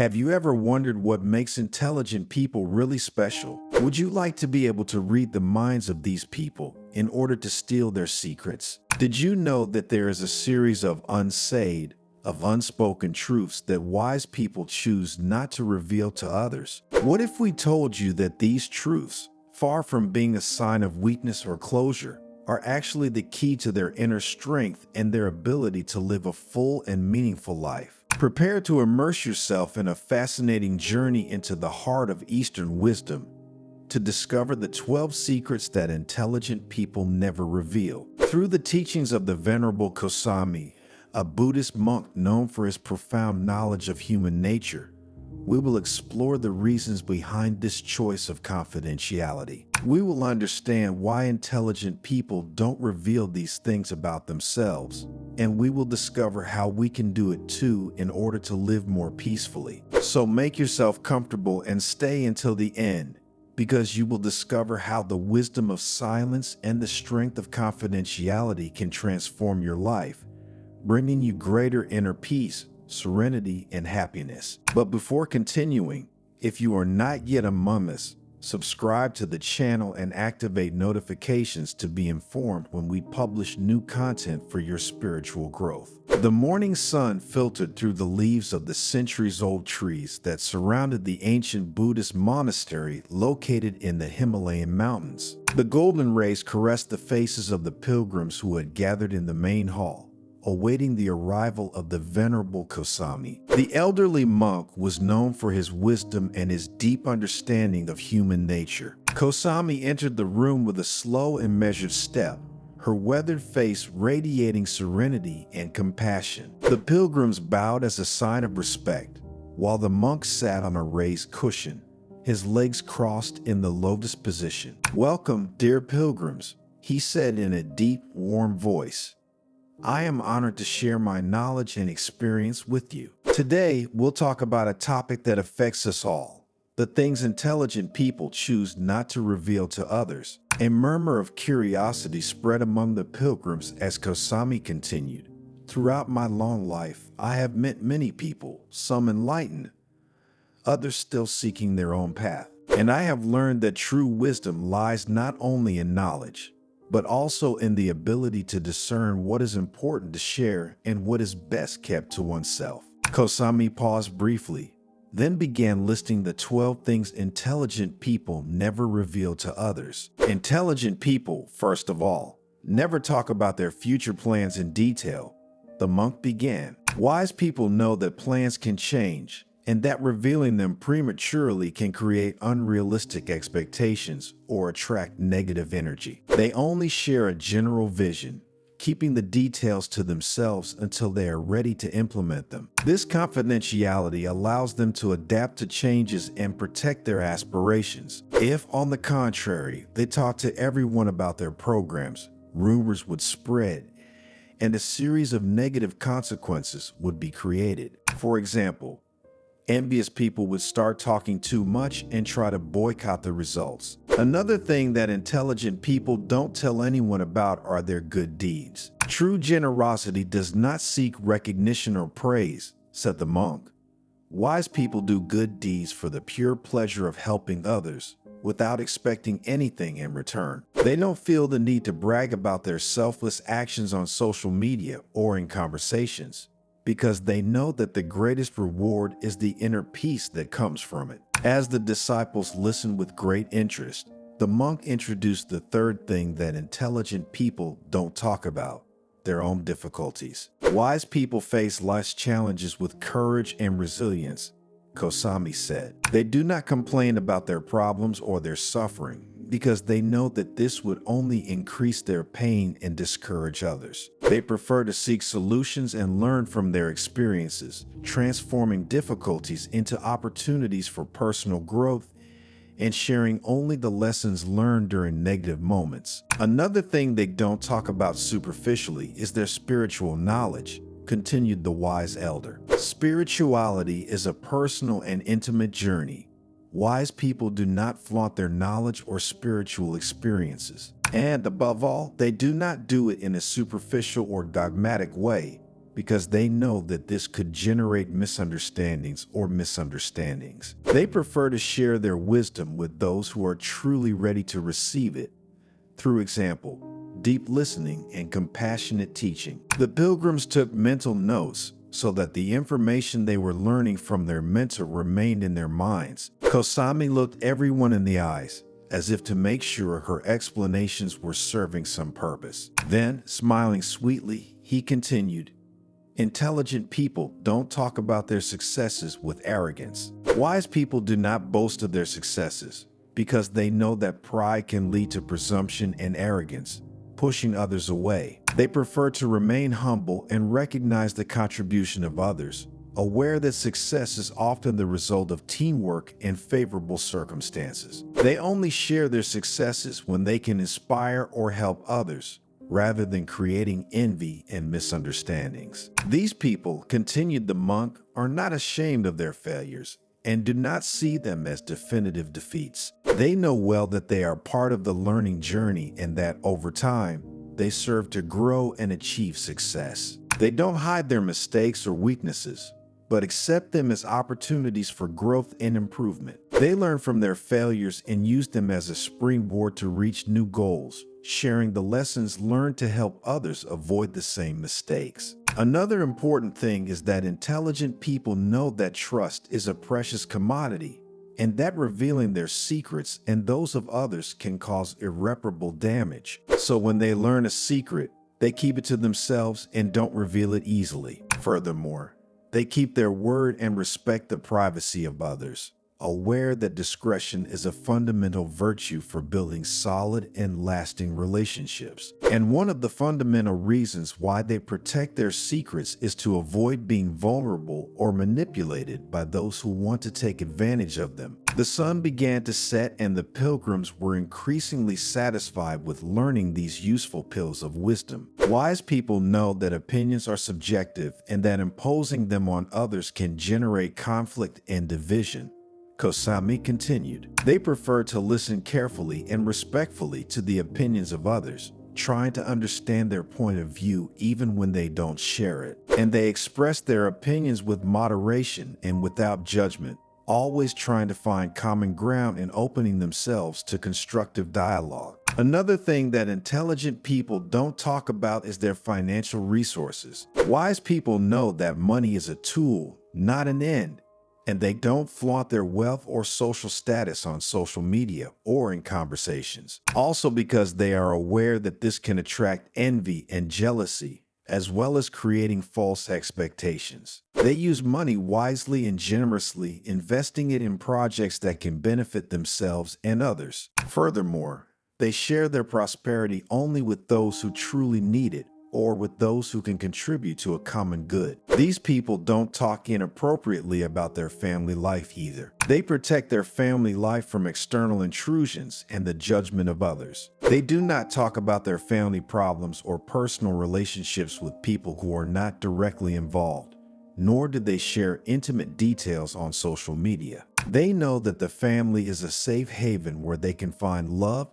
Have you ever wondered what makes intelligent people really special? Would you like to be able to read the minds of these people in order to steal their secrets? Did you know that there is a series of unspoken truths that wise people choose not to reveal to others? What if we told you that these truths, far from being a sign of weakness or closure, are actually the key to their inner strength and their ability to live a full and meaningful life? Prepare to immerse yourself in a fascinating journey into the heart of Eastern wisdom to discover the 12 secrets that intelligent people never reveal. Through the teachings of the Venerable Kosami, a Buddhist monk known for his profound knowledge of human nature, we will explore the reasons behind this choice of confidentiality. We will understand why intelligent people don't reveal these things about themselves, and we will discover how we can do it too in order to live more peacefully. So make yourself comfortable and stay until the end, because you will discover how the wisdom of silence and the strength of confidentiality can transform your life, bringing you greater inner peace, serenity, and happiness. But before continuing, if you are not yet among us, subscribe to the channel and activate notifications to be informed when we publish new content for your spiritual growth. The morning sun filtered through the leaves of the centuries-old trees that surrounded the ancient Buddhist monastery located in the Himalayan mountains. The golden rays caressed the faces of the pilgrims who had gathered in the main hall, awaiting the arrival of the Venerable Kosami. The elderly monk was known for his wisdom and his deep understanding of human nature. Kosami entered the room with a slow and measured step, her weathered face radiating serenity and compassion. The pilgrims bowed as a sign of respect, while the monk sat on a raised cushion, his legs crossed in the lotus position. "Welcome, dear pilgrims," he said in a deep, warm voice. "I am honored to share my knowledge and experience with you. Today, we'll talk about a topic that affects us all, the things intelligent people choose not to reveal to others." A murmur of curiosity spread among the pilgrims as Kosami continued. "Throughout my long life, I have met many people, some enlightened, others still seeking their own path. And I have learned that true wisdom lies not only in knowledge, but also in the ability to discern what is important to share and what is best kept to oneself." Kosami paused briefly, then began listing the 12 things intelligent people never reveal to others. Intelligent people, first of all, never talk about their future plans in detail. The monk began. "Wise people know that plans can change, and that revealing them prematurely can create unrealistic expectations or attract negative energy. They only share a general vision, keeping the details to themselves until they are ready to implement them. This confidentiality allows them to adapt to changes and protect their aspirations. If, on the contrary, they talk to everyone about their programs, rumors would spread, and a series of negative consequences would be created. For example, envious people would start talking too much and try to boycott the results. Another thing that intelligent people don't tell anyone about are their good deeds. True generosity does not seek recognition or praise," said the monk. "Wise people do good deeds for the pure pleasure of helping others, without expecting anything in return. They don't feel the need to brag about their selfless actions on social media or in conversations, because they know that the greatest reward is the inner peace that comes from it." As the disciples listened with great interest, the monk introduced the third thing that intelligent people don't talk about: their own difficulties. "Wise people face life's challenges with courage and resilience," Kosami said. "They do not complain about their problems or their suffering, because they know that this would only increase their pain and discourage others. They prefer to seek solutions and learn from their experiences, transforming difficulties into opportunities for personal growth and sharing only the lessons learned during negative moments." Another thing they don't talk about superficially is their spiritual knowledge, continued the wise elder. "Spirituality is a personal and intimate journey. Wise people do not flaunt their knowledge or spiritual experiences. And above all, they do not do it in a superficial or dogmatic way, because they know that this could generate misunderstandings. They prefer to share their wisdom with those who are truly ready to receive it. Through example, deep listening and compassionate teaching. The pilgrims took mental notes so that the information they were learning from their mentor remained in their minds. Kosami looked everyone in the eyes, as if to make sure her explanations were serving some purpose. Then, smiling sweetly, he continued, "Intelligent people don't talk about their successes with arrogance. Wise people do not boast of their successes because they know that pride can lead to presumption and arrogance, pushing others away. They prefer to remain humble and recognize the contribution of others, aware that success is often the result of teamwork and favorable circumstances. They only share their successes when they can inspire or help others, rather than creating envy and misunderstandings." These people, continued the monk, are not ashamed of their failures and do not see them as definitive defeats. They know well that they are part of the learning journey and that over time, they serve to grow and achieve success. They don't hide their mistakes or weaknesses, but accept them as opportunities for growth and improvement. They learn from their failures and use them as a springboard to reach new goals, sharing the lessons learned to help others avoid the same mistakes. Another important thing is that intelligent people know that trust is a precious commodity, and that revealing their secrets and those of others can cause irreparable damage. So when they learn a secret, they keep it to themselves and don't reveal it easily. Furthermore, they keep their word and respect the privacy of others, aware that discretion is a fundamental virtue for building solid and lasting relationships. And one of the fundamental reasons why they protect their secrets is to avoid being vulnerable or manipulated by those who want to take advantage of them. The sun began to set and the pilgrims were increasingly satisfied with learning these useful pills of wisdom. Wise people know that opinions are subjective and that imposing them on others can generate conflict and division. Kosami continued, "They prefer to listen carefully and respectfully to the opinions of others, trying to understand their point of view even when they don't share it. And they express their opinions with moderation and without judgment, always trying to find common ground and opening themselves to constructive dialogue." Another thing that intelligent people don't talk about is their financial resources. Wise people know that money is a tool, not an end, and they don't flaunt their wealth or social status on social media or in conversations. Also because they are aware that this can attract envy and jealousy, as well as creating false expectations. They use money wisely and generously, investing it in projects that can benefit themselves and others. Furthermore, they share their prosperity only with those who truly need it, or with those who can contribute to a common good. These people don't talk inappropriately about their family life either. They protect their family life from external intrusions and the judgment of others. They do not talk about their family problems or personal relationships with people who are not directly involved, nor do they share intimate details on social media. They know that the family is a safe haven where they can find love,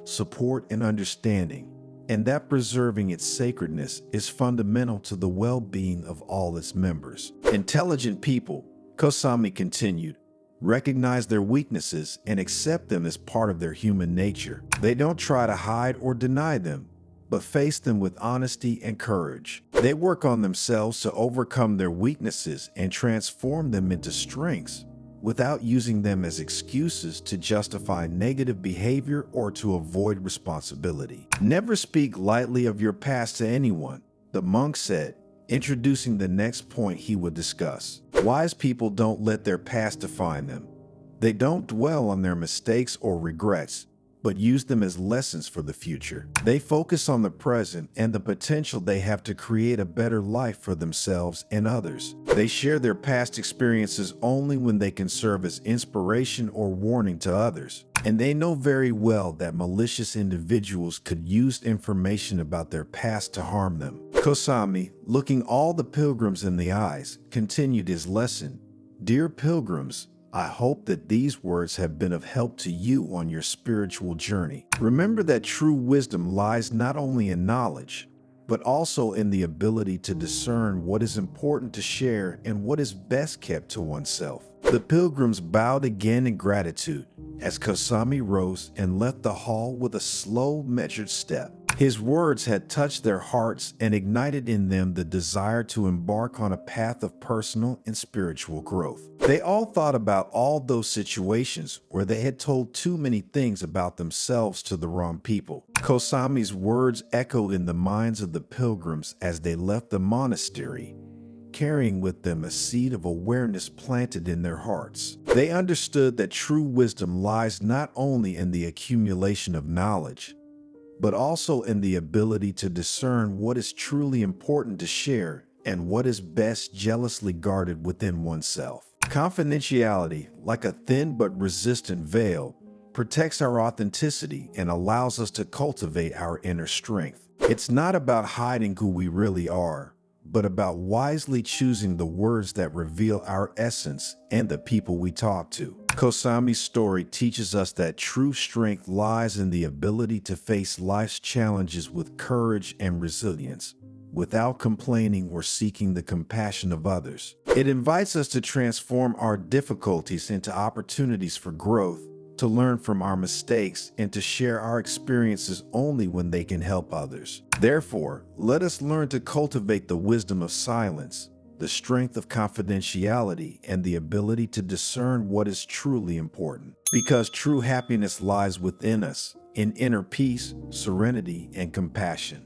support, and understanding, and that preserving its sacredness is fundamental to the well-being of all its members. Intelligent people, Kosami continued, recognize their weaknesses and accept them as part of their human nature. They don't try to hide or deny them, but face them with honesty and courage. They work on themselves to overcome their weaknesses and transform them into strengths, without using them as excuses to justify negative behavior or to avoid responsibility. Never speak lightly of your past to anyone, the monk said, introducing the next point he would discuss. Wise people don't let their past define them. They don't dwell on their mistakes or regrets, but use them as lessons for the future. They focus on the present and the potential they have to create a better life for themselves and others. They share their past experiences only when they can serve as inspiration or warning to others. And they know very well that malicious individuals could use information about their past to harm them. Kosami, looking all the pilgrims in the eyes, continued his lesson. "Dear pilgrims, I hope that these words have been of help to you on your spiritual journey. Remember that true wisdom lies not only in knowledge, but also in the ability to discern what is important to share and what is best kept to oneself. The pilgrims bowed again in gratitude as Kosami rose and left the hall with a slow, measured step. His words had touched their hearts and ignited in them the desire to embark on a path of personal and spiritual growth. They all thought about all those situations where they had told too many things about themselves to the wrong people. Kosami's words echoed in the minds of the pilgrims as they left the monastery, carrying with them a seed of awareness planted in their hearts. They understood that true wisdom lies not only in the accumulation of knowledge, but also in the ability to discern what is truly important to share and what is best jealously guarded within oneself. Confidentiality, like a thin but resistant veil, protects our authenticity and allows us to cultivate our inner strength. It's not about hiding who we really are, but about wisely choosing the words that reveal our essence and the people we talk to. Kosami's story teaches us that true strength lies in the ability to face life's challenges with courage and resilience, without complaining or seeking the compassion of others. It invites us to transform our difficulties into opportunities for growth, to learn from our mistakes, and to share our experiences only when they can help others. Therefore, let us learn to cultivate the wisdom of silence, the strength of confidentiality, and the ability to discern what is truly important. Because true happiness lies within us, in inner peace, serenity, and compassion.